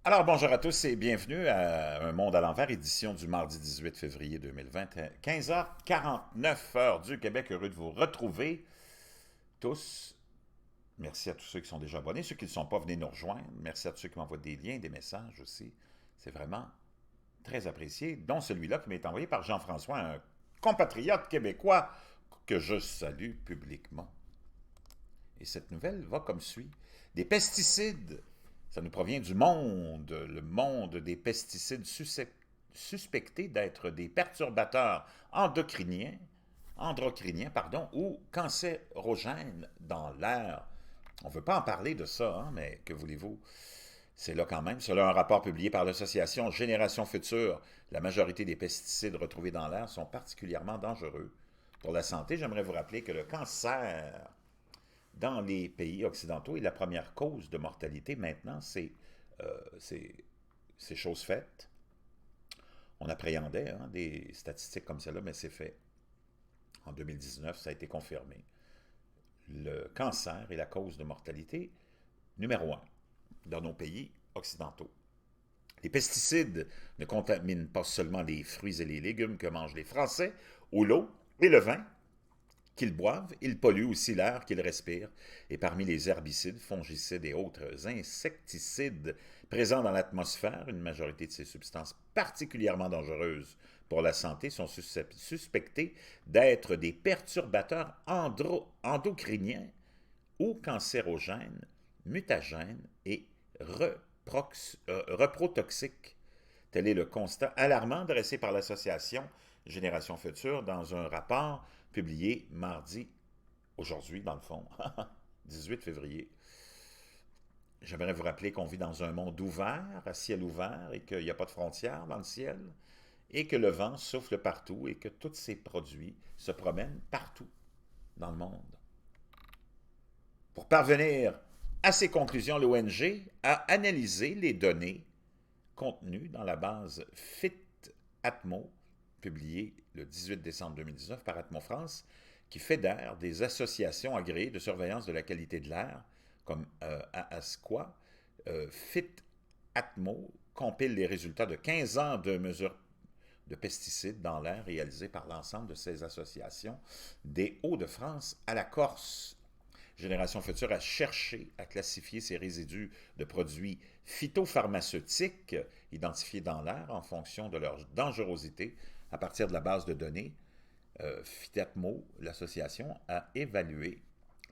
Alors, bonjour à tous et bienvenue à Un monde à l'envers, édition du mardi 18 février 2020, 15h49 heure du Québec. Heureux de vous retrouver tous. Merci à tous ceux qui sont déjà abonnés, ceux qui ne sont pas, venez nous rejoindre. Merci à tous ceux qui m'envoient des liens, des messages aussi. C'est vraiment très apprécié, dont celui-là qui m'est envoyé par Jean-François, un compatriote québécois que je salue publiquement. Et cette nouvelle va comme suit. Des pesticides. Ça nous provient du monde, le monde des pesticides suspectés d'être des perturbateurs endocriniens ou cancérogènes dans l'air. On ne veut pas en parler de ça, hein, mais que voulez-vous? C'est là quand même. Selon un rapport publié par l'association Génération Future, la majorité des pesticides retrouvés dans l'air sont particulièrement dangereux pour la santé. J'aimerais vous rappeler que le cancer dans les pays occidentaux est la première cause de mortalité. Maintenant, c'est chose faite. On appréhendait des statistiques comme celle-là, mais c'est fait. En 2019, ça a été confirmé. Le cancer est la cause de mortalité numéro un dans nos pays occidentaux. Les pesticides ne contaminent pas seulement les fruits et les légumes que mangent les Français, ou l'eau et le vin qu'ils boivent, ils polluent aussi l'air qu'ils respirent. Et parmi les herbicides, fongicides et autres insecticides présents dans l'atmosphère, une majorité de ces substances particulièrement dangereuses pour la santé sont suspectées d'être des perturbateurs endocriniens ou cancérogènes, mutagènes et reprotoxiques. Tel est le constat alarmant dressé par l'association Génération Future dans un rapport publié mardi, aujourd'hui dans le fond, 18 février. J'aimerais vous rappeler qu'on vit dans un monde ouvert, à ciel ouvert, et qu'il n'y a pas de frontières dans le ciel, et que le vent souffle partout, et que tous ces produits se promènent partout dans le monde. Pour parvenir à ces conclusions, l'ONG a analysé les données contenues dans la base FIT-ATMO, publiée le 18 décembre 2019 par Atmo France, qui fédère des associations agréées de surveillance de la qualité de l'air, comme AASQA. FIT-ATMO compile les résultats de 15 ans de mesures de pesticides dans l'air réalisées par l'ensemble de ces associations, des Hauts-de-France à la Corse. Génération Future a cherché à classifier ces résidus de produits phytopharmaceutiques identifiés dans l'air en fonction de leur dangerosité à partir de la base de données. Fitatmo, l'association, a évalué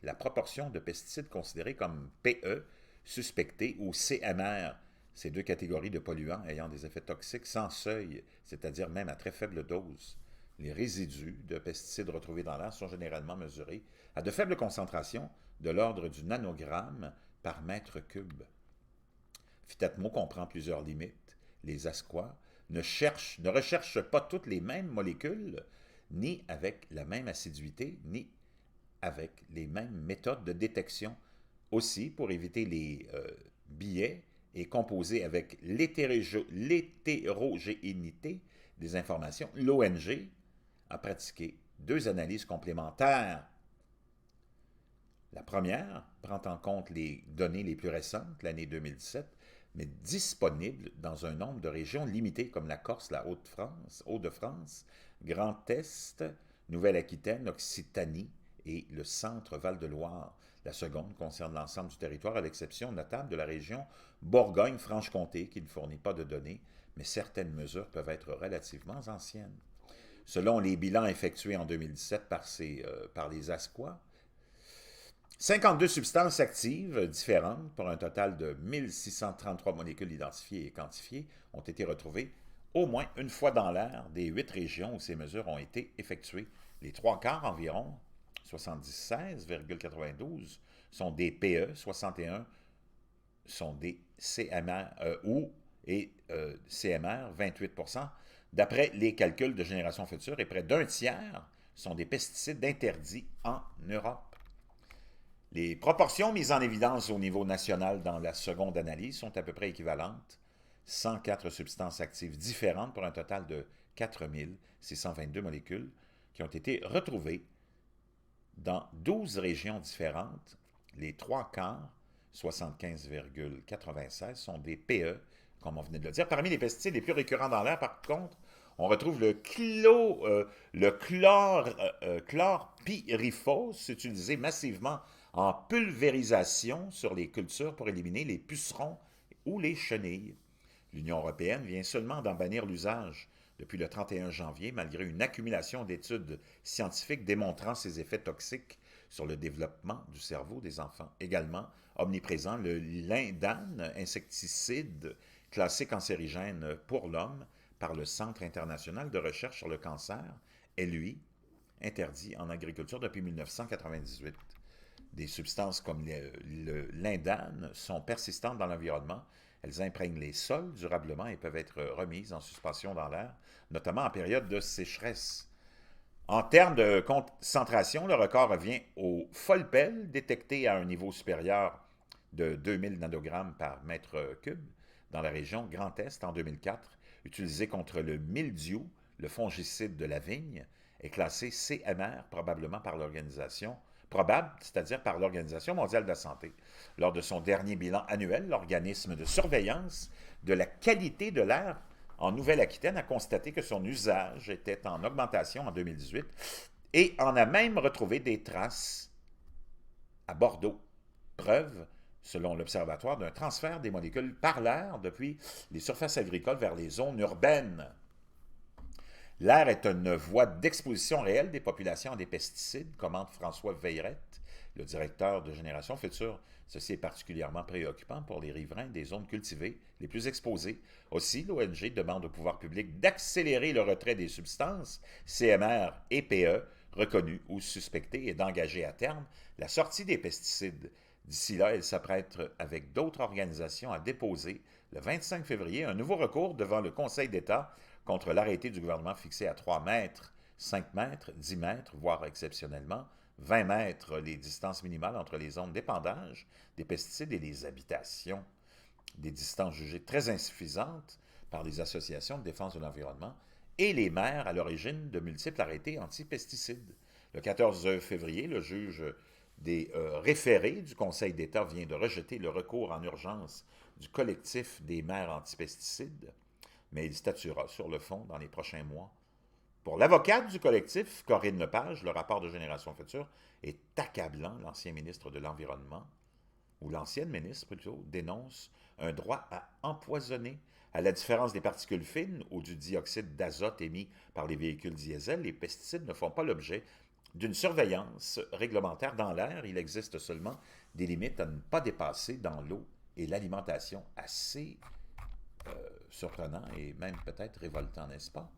la proportion de pesticides considérés comme PE, suspectés, ou CMR, ces deux catégories de polluants ayant des effets toxiques sans seuil, c'est-à-dire même à très faible dose. Les résidus de pesticides retrouvés dans l'air sont généralement mesurés à de faibles concentrations, de l'ordre du nanogramme par mètre cube. Fitatmo comprend plusieurs limites. Les ASQA ne recherchent pas toutes les mêmes molécules, ni avec la même assiduité, ni avec les mêmes méthodes de détection. Aussi, pour éviter les biais et composer avec l'hétérogénéité des informations, l'ONG a pratiqué deux analyses complémentaires. La première prend en compte les données les plus récentes, l'année 2017, mais disponibles dans un nombre de régions limitées comme la Corse, la Hauts-de-France, Grand Est, Nouvelle-Aquitaine, Occitanie et le centre Val-de-Loire. La seconde concerne l'ensemble du territoire, à l'exception notable de la région Bourgogne-Franche-Comté, qui ne fournit pas de données, mais certaines mesures peuvent être relativement anciennes. Selon les bilans effectués en 2017 par les ASQA, 52 substances actives différentes, pour un total de 1633 molécules identifiées et quantifiées, ont été retrouvées au moins une fois dans l'air des 8 régions où ces mesures ont été effectuées. Les trois quarts environ, 76,92, sont des PE, 61 sont des CMR CMR, 28%. D'après les calculs de Génération Future, et près d'un tiers sont des pesticides interdits en Europe. Les proportions mises en évidence au niveau national dans la seconde analyse sont à peu près équivalentes. 104 substances actives différentes pour un total de 4622 molécules qui ont été retrouvées dans 12 régions différentes. Les trois quarts, 75,96, sont des PE, comme on venait de le dire. Parmi les pesticides les plus récurrents dans l'air, par contre, on retrouve le chlorpyrifos, utilisé massivement en pulvérisation sur les cultures pour éliminer les pucerons ou les chenilles. L'Union européenne vient seulement d'en bannir l'usage depuis le 31 janvier, malgré une accumulation d'études scientifiques démontrant ses effets toxiques sur le développement du cerveau des enfants. Également omniprésent, le lindane, insecticide classé cancérigène pour l'homme par le Centre international de recherche sur le cancer, est lui interdit en agriculture depuis 1998. Des substances comme le lindane sont persistantes dans l'environnement. Elles imprègnent les sols durablement et peuvent être remises en suspension dans l'air, notamment en période de sécheresse. En termes de concentration, le record revient au folpel, détecté à un niveau supérieur de 2000 nanogrammes par mètre cube dans la région Grand Est en 2004, utilisé contre le mildiou, le fongicide de la vigne, est classé CMR, probablement par l'organisation c'est-à-dire par l'Organisation mondiale de la santé. Lors de son dernier bilan annuel, l'organisme de surveillance de la qualité de l'air en Nouvelle-Aquitaine a constaté que son usage était en augmentation en 2018 et en a même retrouvé des traces à Bordeaux. Preuve, selon l'Observatoire, d'un transfert des molécules par l'air depuis les surfaces agricoles vers les zones urbaines. L'air est une voie d'exposition réelle des populations à des pesticides, commente François Veillerette, le directeur de Génération Future. Ceci est particulièrement préoccupant pour les riverains des zones cultivées les plus exposées. Aussi, l'ONG demande au pouvoir public d'accélérer le retrait des substances CMR et PE reconnues ou suspectées et d'engager à terme la sortie des pesticides. D'ici là, elle s'apprête avec d'autres organisations à déposer le 25 février un nouveau recours devant le Conseil d'État contre l'arrêté du gouvernement fixé à 3 mètres, 5 mètres, 10 mètres, voire exceptionnellement 20 mètres les distances minimales entre les zones d'épandage des pesticides et les habitations. Des distances jugées très insuffisantes par les associations de défense de l'environnement et les maires à l'origine de multiples arrêtés anti-pesticides. Le 14 février, le juge des référés du Conseil d'État vient de rejeter le recours en urgence du collectif des maires anti-pesticides, mais il statuera sur le fond dans les prochains mois. Pour l'avocate du collectif, Corinne Lepage, le rapport de Génération Future est accablant. L'ancien ministre de l'Environnement, ou l'ancienne ministre plutôt, dénonce un droit à empoisonner. À la différence des particules fines ou du dioxyde d'azote émis par les véhicules diesel, les pesticides ne font pas l'objet d'une surveillance réglementaire dans l'air. Il existe seulement des limites à ne pas dépasser dans l'eau et l'alimentation. Assez surprenant et même peut-être révoltant, n'est-ce pas?